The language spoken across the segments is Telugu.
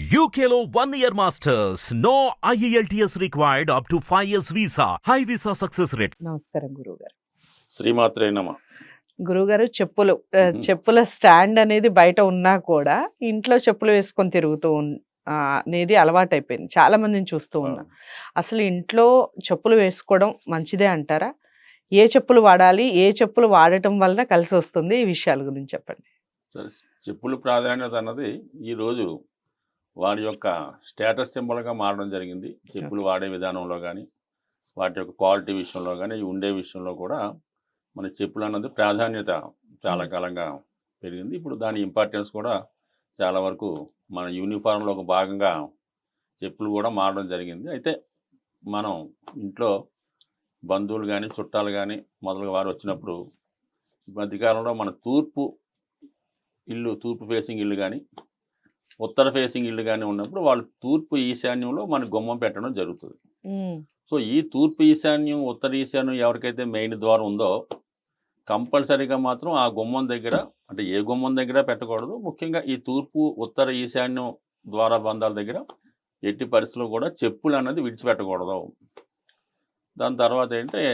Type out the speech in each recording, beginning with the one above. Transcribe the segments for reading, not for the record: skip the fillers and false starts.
UKLO 1 year masters. No IELTS required up to 5 years visa. High visa success rate. నమస్కారం గురువుగారు. శ్రీమాత్రే నమ. గురువుగారు చెప్పుల స్టాండ్ అనేది బయట ఉన్నా కూడా ఇంట్లో చెప్పులు వేసుకొని తిరుగుతూ అనేది అలవాటైపోయింది. చాలా మందిని చూస్తూ ఉన్నా. అసలు ఇంట్లో చెప్పులు వేసుకోవడం మంచిదే అంటారా? ఏ చెప్పులు వాడాలి? ఏ చెప్పులు వాడటం వలన కలిసి వస్తుంది? ఈ విషయాల గురించి చెప్పండి. సరే, చెప్పుల ప్రాధాన్యత అన్నది ఈరోజు వారి యొక్క స్టేటస్ సింబల్గా మారడం జరిగింది. చెప్పులు వాడే విధానంలో కానీ వాటి యొక్క క్వాలిటీ విషయంలో కానీ ఉండే విషయంలో కూడా మన చెప్పులు అన్నది ప్రాధాన్యత చాలా కాలంగా పెరిగింది. ఇప్పుడు దాని ఇంపార్టెన్స్ కూడా చాలా వరకు మన యూనిఫామ్లో ఒక భాగంగా చెప్పులు కూడా మారడం జరిగింది. అయితే మనం ఇంట్లో బంధువులు కానీ చుట్టాలు కానీ మొదలుగా వారు వచ్చినప్పుడు ఈ మధ్యకాలంలో మన తూర్పు ఫేసింగ్ ఇల్లు కానీ ఉత్తర ఫేసింగ్ ఇల్లు కానీ ఉన్నప్పుడు వాళ్ళు తూర్పు ఈశాన్యంలో మన గుమ్మం పెట్టడం జరుగుతుంది. సో ఈ తూర్పు ఈశాన్యం ఉత్తర ఈశాన్యం ఎవరికైతే మెయిన్ ద్వారం ఉందో కంపల్సరీగా మాత్రం ఆ గుమ్మం దగ్గర, అంటే ఏ గుమ్మం దగ్గర పెట్టకూడదు, ముఖ్యంగా ఈ తూర్పు ఉత్తర ఈశాన్యం ద్వార బంధాల దగ్గర ఎట్టి పరిస్థితుల్లో కూడా చెప్పులు అన్నది విడిచిపెట్టకూడదు. దాని తర్వాత ఏంటంటే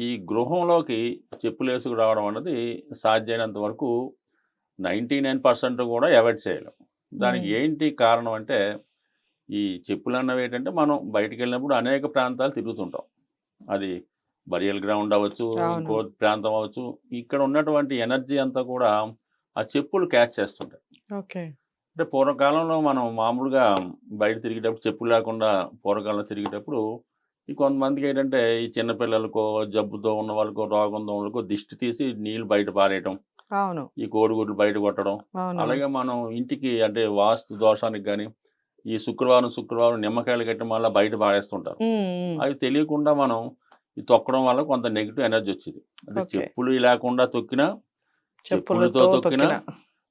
ఈ గృహంలోకి చెప్పులు వేసుకు రావడం అన్నది సాధ్యమైనంత వరకు 99% కూడా అవాయిడ్ చేయాలి. దానికి ఏంటి కారణం అంటే ఈ చెప్పులు అన్నవి ఏంటంటే మనం బయటికి వెళ్ళినప్పుడు అనేక ప్రాంతాలు తిరుగుతుంటాం. అది బరియల్ గ్రౌండ్ అవ్వచ్చు, ఇంకో ప్రాంతం అవ్వచ్చు. ఇక్కడ ఉన్నటువంటి ఎనర్జీ అంతా కూడా ఆ చెప్పులు క్యాచ్ చేస్తుంటాయి. అంటే పూర్వకాలంలో మనం మామూలుగా బయట తిరిగేటప్పుడు చెప్పులు లేకుండా పూర్వకాలంలో తిరిగేటప్పుడు ఈ కొంతమందికి ఏంటంటే ఈ చిన్నపిల్లలకో, జబ్బుతో ఉన్న వాళ్ళకో, రోగంతో వాళ్ళకో దిష్టి తీసి నీళ్ళు బయట పారేయటం, ఈ కోడిగుడ్లు బయట కొట్టడం, అలాగే మనం ఇంటికి అంటే వాస్తు దోషానికి కానీ ఈ శుక్రవారం నిమ్మకాయలు కట్టడం వల్ల బయట పారేస్తుంటారు. అవి తెలియకుండా మనం ఈ తొక్కడం వల్ల కొంత నెగిటివ్ ఎనర్జీ వచ్చింది. అంటే చెప్పులు లేకుండా తొక్కినా, చెప్పులతో తొక్కినా,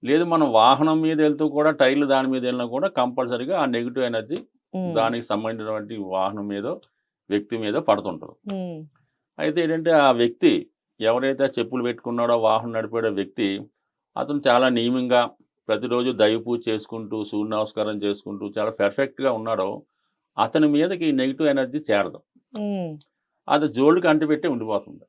లేదు మనం వాహనం మీద వెళ్తూ కూడా టైర్లు దాని మీద వెళ్ళినా కూడా కంపల్సరీగా ఆ నెగిటివ్ ఎనర్జీ దానికి సంబంధించినటువంటి వాహనం మీద, వ్యక్తి మీద పడుతుంటుంది. అయితే ఏంటంటే ఆ వ్యక్తి ఎవరైతే చెప్పులు పెట్టుకున్నాడో, వాహనం నడిపే వ్యక్తి, అతను చాలా నియమంగా ప్రతిరోజు దైవ పూజ చేసుకుంటూ, సూర్య నమస్కారం చేసుకుంటూ చాలా పర్ఫెక్ట్గా ఉన్నాడో అతని మీదకి నెగిటివ్ ఎనర్జీ చేరదు. అది జోళ్ళకి అంటిపెట్టి ఉండిపోతుంది.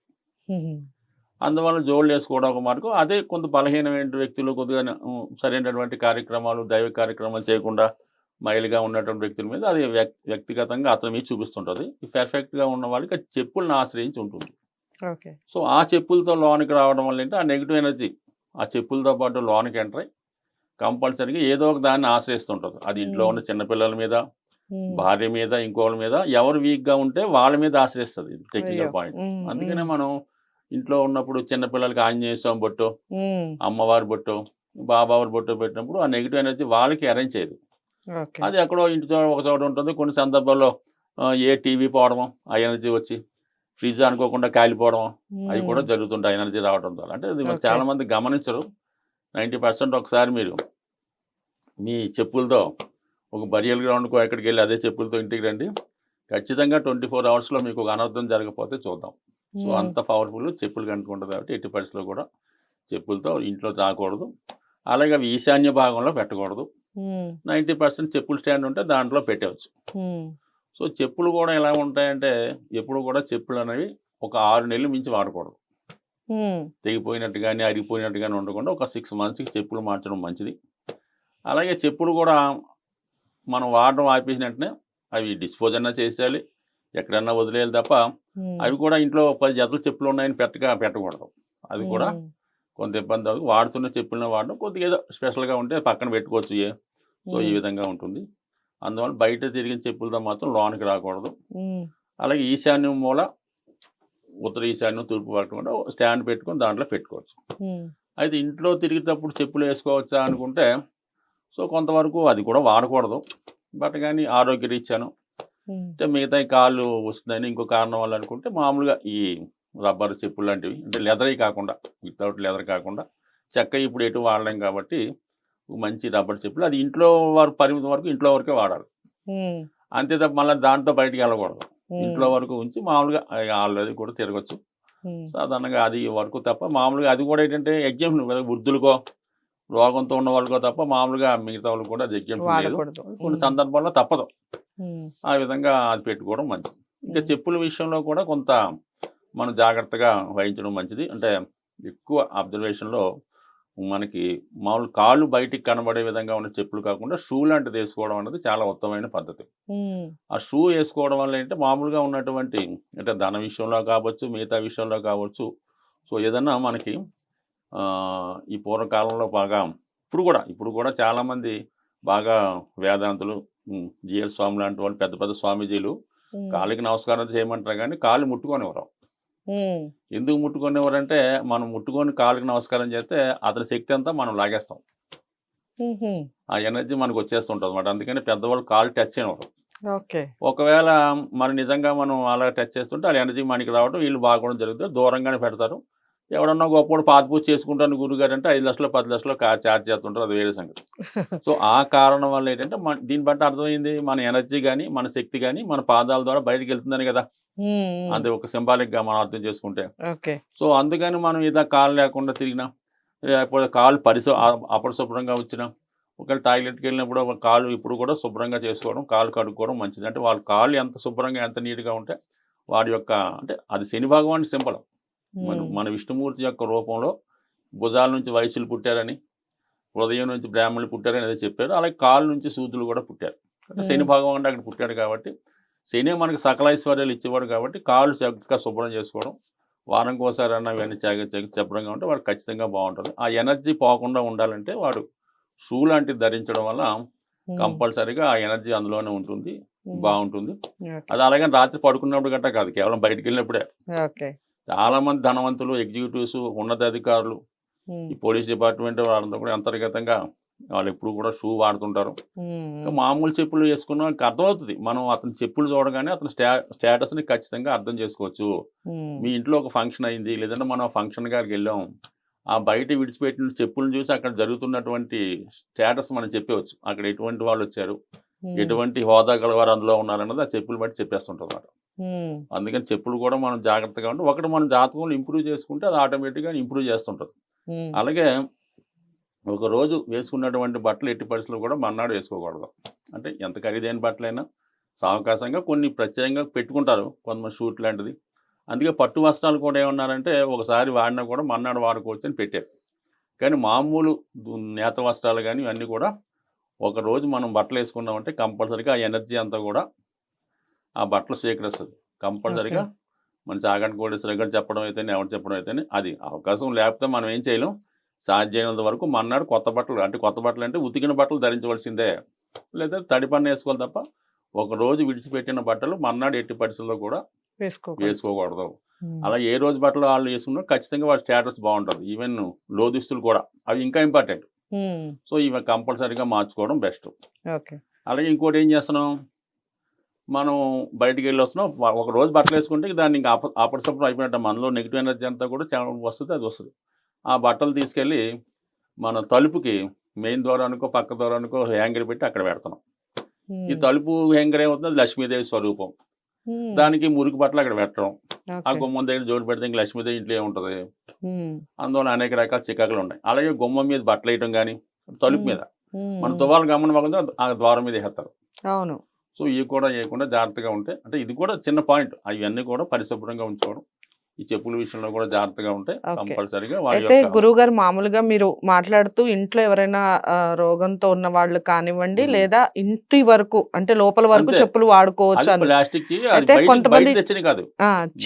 అందువల్ల జోళ్ళు వేసుకోవడం ఒక మార్గం. అదే కొంత బలహీనమైన వ్యక్తులు కొద్దిగా సరైనటువంటి కార్యక్రమాలు, దైవ కార్యక్రమాలు చేయకుండా మైలుగా ఉన్నటువంటి వ్యక్తుల మీద అది వ్యక్తిగతంగా అతని మీద చూపిస్తుంటుంది. పర్ఫెక్ట్గా ఉన్న వాళ్ళకి చెప్పులను ఆశ్రయించి ఉంటుంది. సో ఆ చెప్పులతో లోనికి రావడం వల్ల ఏంటి ఆ నెగిటివ్ ఎనర్జీ ఆ చెప్పులతో పాటు లోనికి ఎంటర్ అయ్యి కంపల్సరీగా ఏదో ఒక దాన్ని ఆశ్రయిస్తుంటుంది. అది ఇంట్లో ఉన్న చిన్నపిల్లల మీద, భార్య మీద, ఇంకోళ్ళ మీద, ఎవరు వీక్గా ఉంటే వాళ్ళ మీద ఆశ్రయిస్తుంది. ఇది టెక్నికల్ పాయింట్. అందుకనే మనం ఇంట్లో ఉన్నప్పుడు చిన్నపిల్లలకి ఆంజనేయ స్వామి బొట్టు, అమ్మవారి బొట్టు, బాబావారి బొట్టు పెట్టినప్పుడు ఆ నెగిటివ్ ఎనర్జీ వాళ్ళకి అరేంజ్ చేయదు. అది ఎక్కడో ఇంటితో ఒక చోట ఉంటుంది. కొన్ని సందర్భాల్లో ఏ టీవీ పోవడము, ఆ ఎనర్జీ వచ్చి ఫ్రిడ్జ్ అనుకోకుండా కాలిపోవడం, అవి కూడా జరుగుతుంటాయి ఎనర్జీ రావడం ద్వారా. అంటే ఇది చాలా మంది గమనించరు. 90% ఒకసారి మీరు మీ చెప్పులతో ఒక బరియల్ గ్రౌండ్కో ఎక్కడికి వెళ్ళి అదే చెప్పులతో ఇంటికి రండి. ఖచ్చితంగా 24 అవర్స్లో మీకు ఒక అనర్థం జరగకపోతే చూద్దాం. సో అంత పవర్ఫుల్ చెప్పులు కనుక్కుంటుంది. కాబట్టి ఎట్టి పరిస్థితుల్లో కూడా చెప్పులతో ఇంట్లో రాకూడదు. అలాగే అవి ఈశాన్య భాగంలో పెట్టకూడదు. 90% చెప్పులు స్టాండ్ ఉంటే దాంట్లో పెట్టవచ్చు. సో చెప్పులు కూడా ఎలా ఉంటాయంటే ఎప్పుడు కూడా చెప్పులు అనేవి ఒక 6 నెలలు మించి వాడకూడదు. తెగిపోయినట్టు కానీ అరిగిపోయినట్టు కానీ ఉండకుండా ఒక 6 మంత్స్కి చెప్పులు మార్చడం మంచిది. అలాగే చెప్పులు కూడా మనం వాడడం ఆపేసిన వెంటనే అవి డిస్పోజ్ అన్నా చేసేయాలి, ఎక్కడన్నా వదిలేయాలి తప్ప అవి కూడా ఇంట్లో 10 జతలు చెప్పులు ఉన్నాయని పెట్టకూడదు. అది కూడా కొంత ఇబ్బంది అవుతుంది. వాడుతున్న చెప్పులను వాడడం కొద్దిగా ఏదో స్పెషల్గా ఉంటే పక్కన పెట్టుకోవచ్చు. సో ఈ విధంగా ఉంటుంది. అందువల్ల బయట తిరిగిన చెప్పులతో మాత్రం లోనికి రాకూడదు. అలాగే ఈశాన్యం మూల, ఉత్తర ఈశాన్యం, తూర్పు పట్టకుండా స్టాండ్ పెట్టుకొని దాంట్లో పెట్టుకోవచ్చు. అయితే ఇంట్లో తిరిగేటప్పుడు చెప్పులు వేసుకోవచ్చా అనుకుంటే సో కొంతవరకు అది కూడా వాడకూడదు. బట్ కానీ ఆరోగ్య రీత్యాను అంటే మిగతా కాళ్ళు వస్తుందని ఇంకో కారణం వల్ల అనుకుంటే మామూలుగా ఈ రబ్బర్ చెప్పులు లాంటివి, అంటే లెదర్ కాకుండా, వితౌట్ లెదర్ కాకుండా చెక్క ఇప్పుడు ఎటు వాడలేం కాబట్టి మంచి రబ్బర్ చెప్పులు, అది ఇంట్లో వరకు పరిమితం వరకు ఇంట్లో వరకే వాడాలి. అంతే తప్ప మళ్ళీ దాంతో బయటికి వెళ్ళకూడదు. ఇంట్లో వరకు ఉంచి మామూలుగా ఆల్రెడీ కూడా తిరగచ్చు సాధారణంగా అది వరకు తప్ప. మామూలుగా అది కూడా ఏంటంటే ఎగ్జాంపుల్ వృద్ధులకో రోగంతో ఉన్న వాళ్ళకో తప్ప మామూలుగా మిగతా వాళ్ళు కూడా అది ఎగ్జాంపుల్ లేదు. వాడకూడదు. కొన్ని సందర్భాల్లో తప్పదు, ఉమ్, ఆ విధంగా అది పెట్టుకోవడం మంచిది. ఇంకా చెప్పుల విషయంలో కూడా కొంత మనం జాగ్రత్తగా వహించడం మంచిది. అంటే ఎక్కువ అబ్జర్వేషన్లో మనకి మామూలు కాళ్ళు బయటికి కనబడే విధంగా ఉన్న చెప్పులు కాకుండా షూ లాంటిది వేసుకోవడం అనేది చాలా ఉత్తమమైన పద్ధతి. ఉమ్, ఆ షూ వేసుకోవడం వల్ల ఏంటంటే మామూలుగా ఉన్నటువంటి అంటే ధన విషయంలో కావచ్చు, మిగతా విషయంలో కావచ్చు, సో ఏదన్నా మనకి ఈ పూర్వకాలంలో బాగా ఇప్పుడు కూడా చాలామంది బాగా వేదాంతులు, జిఎల్ స్వామి లాంటి వాళ్ళు, పెద్ద పెద్ద స్వామీజీలు ఉమ్, కాళ్ళకి నమస్కారం చేయమంటారు కానీ కాళ్ళు ముట్టుకొనివ్వరు. ఉమ్, ఎందుకు ముట్టుకునేవారంటే మనం ముట్టుకొని కాళ్ళకి నమస్కారం చేస్తే అతని శక్తి అంతా మనం లాగేస్తాం, ఉహుం, ఆ ఎనర్జీ మనకు వచ్చేస్తుంటుంది అన్నమాట. అందుకని పెద్దవాళ్ళు కాళ్ళు టచ్ చేయనివ్వరు. ఓకే. ఒకవేళ మనం నిజంగా మనం అలా టచ్ చేస్తుంటే ఆ ఎనర్జీ మనకి రావడం, వీళ్ళు బాగోవడం జరుగుతుంది. దూరంగానే పెడతారు. ఎవడన్నా గొప్పవాడు పాత పూజ చేసుకుంటాను గురుగారు అంటే 5 లక్షలు 10 లక్షలు ఛార్జ్ చేస్తుంటారు, అది వేరే సంగతి. సో ఆ కారణం వల్ల ఏంటంటే దీన్ని బట్టి అర్థమైంది మన ఎనర్జీ కానీ మన శక్తి కానీ మన పాదాల ద్వారా బయటకు వెళ్తుందని కదా, అది ఒక సింబాలిక్గా మనం అర్థం చేసుకుంటే. ఓకే. సో అందుకని మనం ఇలా కాలు లేకుండా తిరిగినా, లేకపోతే కాలు అపరిశుభ్రంగా వచ్చినా, ఒకవేళ టాయిలెట్కి వెళ్ళినప్పుడు ఒక కాలు ఇప్పుడు కూడా శుభ్రంగా చేసుకోవడం, కాలు కడుక్కోవడం మంచిది. అంటే వాళ్ళ కాళ్ళు ఎంత శుభ్రంగా ఎంత నీట్గా ఉంటే వాడి యొక్క అంటే అది శని భగవాన్ సింబల్. మన విష్ణుమూర్తి యొక్క రూపంలో భుజాల నుంచి వైశ్యులు పుట్టారని, హృదయం నుంచి బ్రాహ్మణులు పుట్టారని ఏదో చెప్పారు. అలాగే కాళ్ళ నుంచి శూద్రులు కూడా పుట్టారు. అంటే శని భగవాన్ అక్కడ పుట్టాడు కాబట్టి, శని మనకి సకల ఐశ్వర్యాలు ఇచ్చేవాడు కాబట్టి కాళ్ళు చక్కగా శుభ్రం చేసుకోవడం, వారంకి ఒకసారి అన్న ఇవన్నీ శుభ్రంగా ఉంటే వాడు ఖచ్చితంగా బాగుంటుంది. ఆ ఎనర్జీ పోకుండా ఉండాలంటే వాడు షూ లాంటిది ధరించడం వల్ల కంపల్సరీగా ఆ ఎనర్జీ అందులోనే ఉంటుంది, బాగుంటుంది. అది అలాగే రాత్రి పడుకున్నప్పుడు గట్టా కాదు, కేవలం బయటికి వెళ్ళినప్పుడే. చాలా మంది ధనవంతులు, ఎగ్జిక్యూటివ్స్, ఉన్నతాధికారులు, ఈ పోలీస్ డిపార్ట్మెంట్ వాళ్ళంతా కూడా అంతర్గతంగా వాళ్ళు ఎప్పుడు కూడా షూ వాడుతుంటారు. మామూలు చెప్పులు వేసుకున్న అర్థమవుతుంది, మనం అతని చెప్పులు చూడగానే అతని స్టేటస్ని ఖచ్చితంగా అర్థం చేసుకోవచ్చు. మీ ఇంట్లో ఒక ఫంక్షన్ అయింది, లేదంటే మనం ఫంక్షన్ గారికి వెళ్ళాం, ఆ బయట విడిచిపెట్టిన చెప్పులను చూసి అక్కడ జరుగుతున్నటువంటి స్టేటస్ మనం చెప్పవచ్చు. అక్కడ ఎటువంటి వాళ్ళు వచ్చారు, ఎటువంటి హోదా గలవారు అందులో ఉన్నారన్నది ఆ చెప్పులు బట్టి చెప్పేస్తుంటారు అన్నమాట. అందుకని చెప్పులు కూడా మనం జాగ్రత్తగా ఉంటే ఒకటి మనం జాతకంలో ఇంప్రూవ్ చేసుకుంటే అది ఆటోమేటిక్గా ఇంప్రూవ్ చేస్తుంటుంది. అలాగే ఒక రోజు వేసుకున్నటువంటి బట్టలు ఎట్టి పరిస్థితులు కూడా మర్నాడు వేసుకోకూడదు. అంటే ఎంత ఖరీదైన బట్టలైనా సావకాశంగా కొన్ని ప్రత్యేకంగా పెట్టుకుంటారు కొంతమంది, షూట్ లాంటిది. అందుకే పట్టు వస్త్రాలు కూడా ఏమన్నారంటే ఒకసారి వాడినా కూడా మర్నాడు వాడుకోవచ్చు అని పెట్టారు. కానీ మామూలు నేత వస్త్రాలు కానీ ఇవన్నీ కూడా ఒక రోజు మనం బట్టలు వేసుకున్నామంటే కంపల్సరీగా ఆ ఎనర్జీ అంతా కూడా ఆ బట్టలు స్వీకరిస్తుంది. కంపల్సరీగా మన చాగంటి కోటేశ్వర గారు చెప్పడం అయితేనే, ఎవరు చెప్పడం అయితేనే, అది అవకాశం లేకపోతే మనం ఏం చేయలేం. సాధ్యమైనంత వరకు మన్నాడు కొత్త బట్టలు అంటే ఉతికిన బట్టలు ధరించవలసిందే, లేదా తడి పన్ను వేసుకోవాలి తప్ప ఒక రోజు విడిచిపెట్టిన బట్టలు మన్నాడు ఎట్టి పరిస్థితుల్లో కూడా వేసుకోకూడదు. అలా ఏ రోజు బట్టలు వాళ్ళు వేసుకున్నా ఖచ్చితంగా వాళ్ళ స్టేటస్ బాగుంటుంది. ఈవెన్ లోదుస్తులు కూడా అవి ఇంకా ఇంపార్టెంట్. సో ఇవి కంపల్సరీగా మార్చుకోవడం బెస్ట్. అలాగే ఇంకోటి ఏం చేస్తున్నాం, మనం బయటికి వెళ్ళి వస్తున్నాం, ఒక రోజు బట్టలు వేసుకుంటే దాన్ని ఇంకా అపరిశుభ్రం అయిపోయినట్టు, మనలో నెగిటివ్ ఎనర్జీ అంతా కూడా వస్తుంది, అది వస్తుంది. ఆ బట్టలు తీసుకెళ్ళి మన తలుపుకి మెయిన్ ద్వారానికో పక్క ద్వారానికో హ్యాంగర్ పెట్టి అక్కడ పెడుతున్నాం. ఈ తలుపు హ్యాంగర్ ఏమవుతుంది, లక్ష్మీదేవి స్వరూపం. దానికి మురికి బట్టలు అక్కడ పెట్టడం, ఆ గుమ్మం దగ్గర జోడు పెడితే ఇంక లక్ష్మీదేవి ఇంట్లో ఏముంటుంది, అందువల్ల అనేక రకాల చికాకులు ఉన్నాయి. అలాగే గుమ్మం మీద బట్టలు వేయటం కానీ తలుపు మీద మన తువాలు గమనం ఆ ద్వారం మీద వేస్తారు. అవును. సో ఇవి కూడా వేయకుండా జాగ్రత్తగా ఉంటే, అంటే ఇది కూడా చిన్న పాయింట్, అవన్నీ కూడా పరిశుభ్రంగా ఉంచుకోవడం, ఈ చెప్పుల విషయంలో కూడా జాగ్రత్తగా ఉంటే కంపల్సరీగా. అయితే గురువు గారు, మామూలుగా మీరు మాట్లాడుతూ ఇంట్లో ఎవరైనా రోగంతో ఉన్న వాళ్ళు కానివ్వండి, లేదా ఇంటి వరకు అంటే లోపల వరకు చెప్పులు వాడుకోవచ్చు ప్లాస్టిక్, అయితే కొంతమంది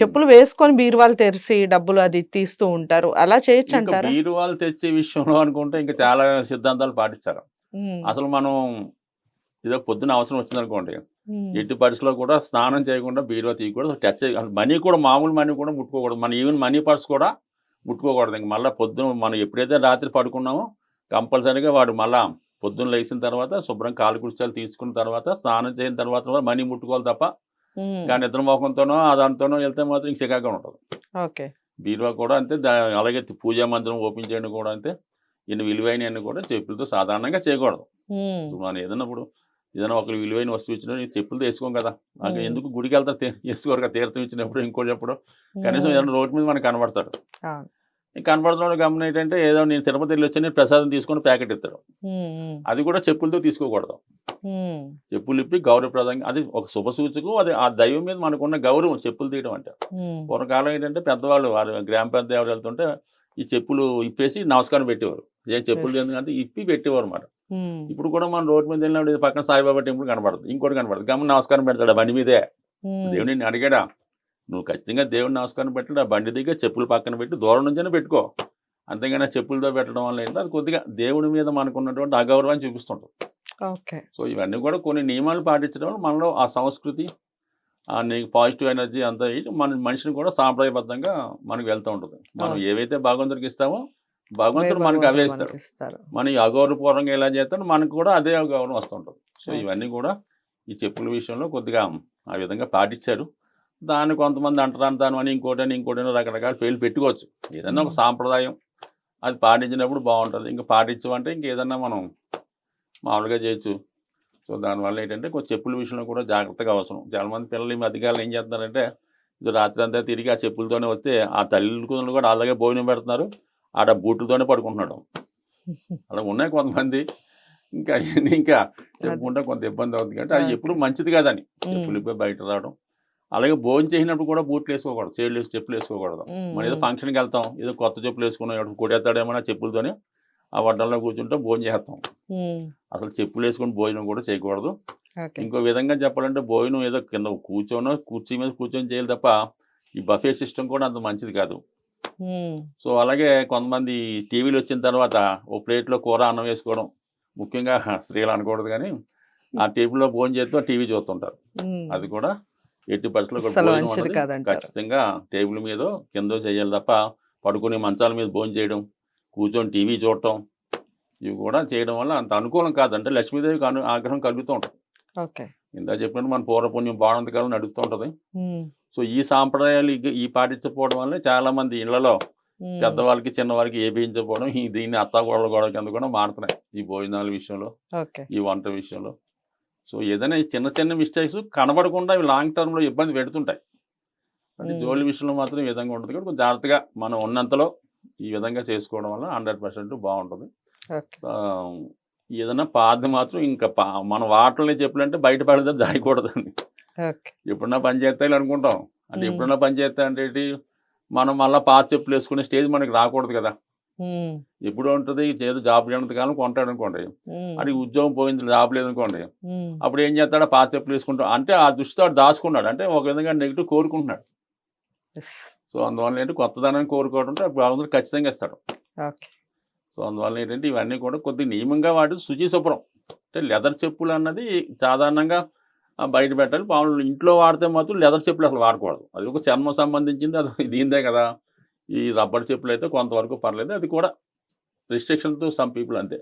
చెప్పులు వేసుకొని బీరువాలు తెరిచి డబ్బులు అది తీస్తూ ఉంటారు, అలా చేయొచ్చు అంటారా? బీరువాలు తెచ్చే విషయంలో అనుకుంటే ఇంకా చాలా సిద్ధాంతాలు పాటించారు. అసలు మనం ఏదో పొద్దున అవసరం వచ్చిందనుకోండి, ఎట్టి పరిస్థితుల్లో కూడా స్నానం చేయకుండా బీరువా తీయకూడదు, టచ్ మనీ కూడా, మామూలు మనీ కూడా ముట్టుకోకూడదు. మన ఈవెన్ మనీ పర్స్ కూడా ముట్టుకోకూడదు. ఇంక మళ్ళీ పొద్దున మనం ఎప్పుడైతే రాత్రి పడుకున్నామో కంపల్సరీగా వాడు మళ్ళీ పొద్దున్న లేచిన తర్వాత శుభ్రం కాలు కుర్చాలు తీసుకున్న తర్వాత స్నానం చేసిన తర్వాత మనీ ముట్టుకోవాలి తప్ప, కానీ నిద్ర మోకంతోనో దాంతోనో వెళ్తే మాత్రం ఇంక చికాగా ఉంటుంది. బీరువా కూడా అంతే. అలాగే పూజా మందిరం ఓపెన్ చేయడం కూడా అంతే. ఇన్ని విలువైన కూడా చెప్పులతో సాధారణంగా చేయకూడదు. మనం ఏదైనా ఒకరు విలువైన వస్తువు ఇచ్చినా చెప్పులతో వేసుకోం కదా, నాకు ఎందుకు గుడికి వెళ్తా వేసుకోరు కదా, తీర్థం ఇచ్చినప్పుడు ఇంకోటి ఎప్పుడు కనీసం ఏదైనా రోడ్డు మీద మనకు కనబడతాడు. కనపడుతున్నాడు గమనం ఏంటంటే ఏదో నేను తిరుపతి వెళ్ళి వచ్చి నేను ప్రసాదం తీసుకొని ప్యాకెట్ ఇస్తాడు. అది కూడా చెప్పులతో తీసుకోకూడదు. చెప్పులు ఇప్పి గౌరవప్రదంగా, అది ఒక శుభ సూచకం. అది ఆ దైవం మీద మనకున్న గౌరవం చెప్పులు తీయడం అంటే. పూర్వకాలం ఏంటంటే పెద్దవాళ్ళు వారు గ్రామ పెద్ద ఎవరు వెళ్తుంటే ఈ చెప్పులు ఇప్పేసి నమస్కారం పెట్టేవారు. ఏ చెప్పులు ఎందుకంటే ఇప్పి పెట్టేవారు అన్నమాట. ఇప్పుడు కూడా మనం రోడ్డు మీద వెళ్ళినప్పుడు పక్కన సాయిబాబా టెంపుల్ కనబడుతుంది, ఇంకోటి కనబడుతుంది, గమని నమస్కారం పెడతాడు ఆ బండి మీదే. దేవుడిని అడిగాడా, నువ్వు ఖచ్చితంగా దేవుడిని నమస్కారం పెట్టాడు, ఆ బండి దగ్గర చెప్పులు పక్కన పెట్టి దూరం నుంచైనా పెట్టుకో. అంతేగాని చెప్పులతో పెట్టడం వల్ల ఏంటంటే అది కొద్దిగా దేవుడి మీద మనకున్నటువంటి అగౌరవాన్ని చూపిస్తుంటుంది. సో ఇవన్నీ కూడా కొన్ని నియమాలు పాటించడం వల్ల మనలో ఆ సంస్కృతి, ఆ నీకు పాజిటివ్ ఎనర్జీ అంతా మన మనిషిని కూడా సాంప్రదాయబద్ధంగా మనకు వెళ్తూ ఉంటుంది. మనం ఏవైతే భగవంతుడికి ఇస్తామో భగవంతుడు మనకు అవే ఇస్తాడు. మనం అగౌరవపూర్వంగా ఎలా చేస్తాడో మనకు కూడా అదే గౌరవం వస్తుంటుంది. సో ఇవన్నీ కూడా ఈ చెప్పుల విషయంలో కొద్దిగా ఆ విధంగా పాటించారు. దాన్ని కొంతమంది అంటరాని దాని అని ఇంకోటని రకరకాల పేర్లు పెట్టుకోవచ్చు. ఏదన్నా ఒక సాంప్రదాయం అది పాటించినప్పుడు బాగుంటుంది. ఇంకా పాటించమంటే ఇంకేదన్నా మనం మామూలుగా చేయొచ్చు. సో దానివల్ల ఏంటంటే కొంచెం చెప్పుల విషయంలో కూడా జాగ్రత్తగా అవసరం. చాలామంది పిల్లలు ఈ మధ్యకాలం ఏం చేస్తున్నారంటే ఇది రాత్రి అంతా తిరిగి ఆ చెప్పులతోనే వస్తే ఆ తల్లిదండ్రులు కూడా అలాగే భోజనం పెడుతున్నారు, ఆడ బూట్లతోనే పడుకుంటున్నాడు. అలా ఉన్నాయి కొంతమంది. ఇంకా చెప్పుకుంటే కొంత ఇబ్బంది అవుతుంది కాబట్టి అది ఎప్పుడు మంచిది కాదని చెప్పులు ఇప్పి బయట రావడం. అలాగే భోజనం చేసినప్పుడు కూడా బూట్లు వేసుకోకూడదు, చెప్పులు వేసుకోకూడదు. మనం ఏదో ఫంక్షన్కి వెళ్తాం, ఏదో కొత్త చెప్పులు వేసుకున్నాం, ఎవరు కొట్టేస్తాడేమన్నా చెప్పులతోనే ఆ వడ్డల్లో కూర్చుంటే భోజనం చేస్తాం. అసలు చెప్పులు వేసుకొని భోజనం కూడా చేయకూడదు. ఇంకో విధంగా చెప్పాలంటే భోజనం ఏదో కింద కుర్చీ మీద కూర్చొని చేయాలి తప్ప ఈ బఫే సిస్టమ్ కూడా అంత మంచిది కాదు. సో అలాగే కొంతమంది టీవీలు వచ్చిన తర్వాత ఓ ప్లేట్లో కూర అన్నం వేసుకోవడం, ముఖ్యంగా స్త్రీలు అనకూడదు కానీ ఆ టేబుల్లో భోజనం చేస్తూ టీవీ చూస్తుంటారు. అది కూడా ఎట్టి పరిస్థితుల్లో ఖచ్చితంగా టేబుల్ మీద కింద చేయాలి తప్ప పడుకునే మంచాల మీద భోజనం చేయడం, కూర్చొని టీవీ చూడటం ఇవి కూడా చేయడం వల్ల అంత అనుకూలం కాదంటే లక్ష్మీదేవికి ఆగ్రహం కలుగుతూ ఉంటుంది. ఇందా చెప్పినట్టు మన పూర్వపుణ్యం బాణంతకాలం నడుస్తూ ఉంటుంది. సో ఈ సాంప్రదాయాలు ఈ పాటించకపోవడం వల్ల చాలా మంది ఇళ్లలో పెద్దవాళ్ళకి చిన్నవాళ్ళకి ఏపించకపోవడం, దీన్ని అత్తాకోడల గొడవ కింద కూడా మారుతున్నాయి ఈ భోజనాల విషయంలో, ఈ వంట విషయంలో. సో ఏదైనా చిన్న చిన్న మిస్టేక్స్ కనబడకుండా ఇవి లాంగ్ టర్మ్లో ఇబ్బంది పెడుతుంటాయి. అంటే జోలి విషయంలో మాత్రం ఈ విధంగా ఉంటుంది. కొంచెం జాగ్రత్తగా మనం ఉన్నంతలో ఈ విధంగా చేసుకోవడం వల్ల 100% బాగుంటుంది. ఏదైనా పాత మాత్రం ఇంకా మన వాటర్ని చెప్పాలంటే బయట పడితే దాయకూడదండి. ఎప్పుడన్నా పని చేస్తాయి అనుకుంటాం, అంటే ఎప్పుడన్నా పని చేస్తా అంటే మనం మళ్ళీ పాత చెప్పులు వేసుకునే స్టేజ్ మనకి రాకూడదు కదా. ఎప్పుడు ఉంటుంది ఏదో జాబ్ లేనంత కాలం కొంటాడు అనుకోండి, అది ఉద్యోగం పోయింది జాబ్ లేదనుకోండి, అప్పుడు ఏం చేస్తాడో పాత చెప్పులు వేసుకుంటాడు. అంటే ఆ దృష్టితో దాచుకున్నాడు, అంటే ఒక విధంగా నెగిటివ్ కోరుకుంటున్నాడు. సో అందువల్ల ఏంటి కొత్తదనాన్ని కోరుకోవడంతో భగవంతుడు ఖచ్చితంగా ఇస్తాడు. సో అందువల్ల ఏంటంటే ఇవన్నీ కూడా కొద్దిగా నియమంగా వాటి శుచి శుభ్రం. అంటే లెదర్ చెప్పులు అన్నది సాధారణంగా బయట పెట్టాలి. మామూలు ఇంట్లో వాడితే మాత్రం లెదర్ చెప్పులు అసలు వాడకూడదు. అది ఒక చర్మం సంబంధించింది, అది దీందే కదా. ఈ రబ్బర్ చెప్పులు అయితే కొంతవరకు పర్లేదు, అది కూడా రిస్ట్రిక్షన్ టు సమ్ పీపుల్ అంతే.